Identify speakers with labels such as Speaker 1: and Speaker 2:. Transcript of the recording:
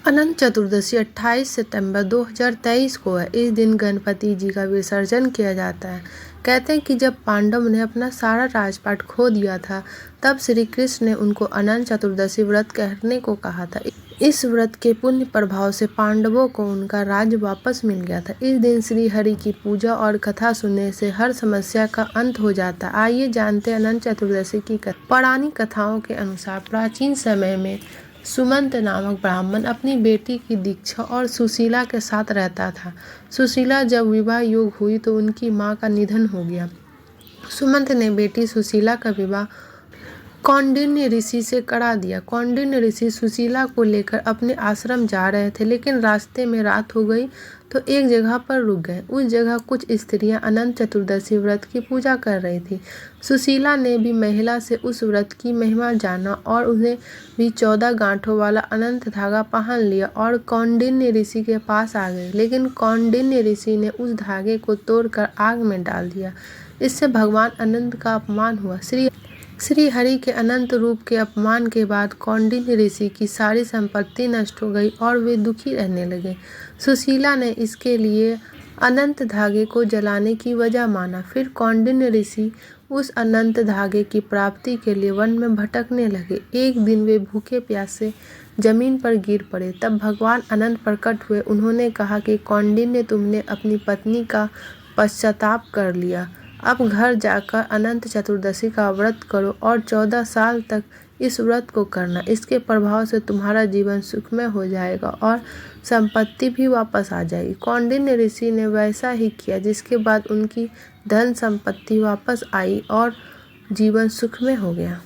Speaker 1: अनंत चतुर्दशी 28 सितंबर 2023 को है। इस दिन गणपति जी का विसर्जन किया जाता है। कहते हैं कि जब पांडव ने अपना सारा राजपाट खो दिया था, तब श्री कृष्ण ने उनको अनंत चतुर्दशी व्रत करने को कहा था। इस व्रत के पुण्य प्रभाव से पांडवों को उनका राज्य वापस मिल गया था। इस दिन श्री हरि की पूजा और कथा सुनने से हर समस्या का अंत हो जाता है। आइए जानते हैं अनंत चतुर्दशी की कथा। पौराणिक कथाओं के अनुसार प्राचीन समय में सुमंत नामक ब्राह्मण अपनी बेटी की दीक्षा और सुशीला के साथ रहता था। सुशीला जब विवाह योग्य हुई तो उनकी मां का निधन हो गया। सुमंत ने बेटी सुशीला का विवाह कौंडिन्य ऋषि से करा दिया। कौंडिन्य ऋषि सुशीला को लेकर अपने आश्रम जा रहे थे, लेकिन रास्ते में रात हो गई तो एक जगह पर रुक गए। उस जगह कुछ स्त्रियां अनंत चतुर्दशी व्रत की पूजा कर रही थी। सुशीला ने भी महिला से उस व्रत की महिमा जाना और उन्हें भी 14 गांठों वाला अनंत धागा पहन लिया और कौंडिन्य ऋषि के पास आ गए। लेकिन कौंडिन्य ऋषि ने उस धागे को तोड़कर आग में डाल दिया। इससे भगवान अनंत का अपमान हुआ। श्री हरि के अनंत रूप के अपमान के बाद कौंडिन्य ऋषि की सारी संपत्ति नष्ट हो गई और वे दुखी रहने लगे। सुशीला ने इसके लिए अनंत धागे को जलाने की वजह माना। फिर कौंडिन्य ऋषि उस अनंत धागे की प्राप्ति के लिए वन में भटकने लगे। एक दिन वे भूखे प्यासे जमीन पर गिर पड़े। तब भगवान अनंत प्रकट हुए। उन्होंने कहा कि कौंडिन्य, तुमने अपनी पत्नी का पश्चाताप कर लिया। अब घर जाकर अनंत चतुर्दशी का व्रत करो और 14 साल तक इस व्रत को करना। इसके प्रभाव से तुम्हारा जीवन सुखमय हो जाएगा और संपत्ति भी वापस आ जाएगी। कौंडिन्य ऋषि ने वैसा ही किया, जिसके बाद उनकी धन संपत्ति वापस आई और जीवन सुखमय हो गया।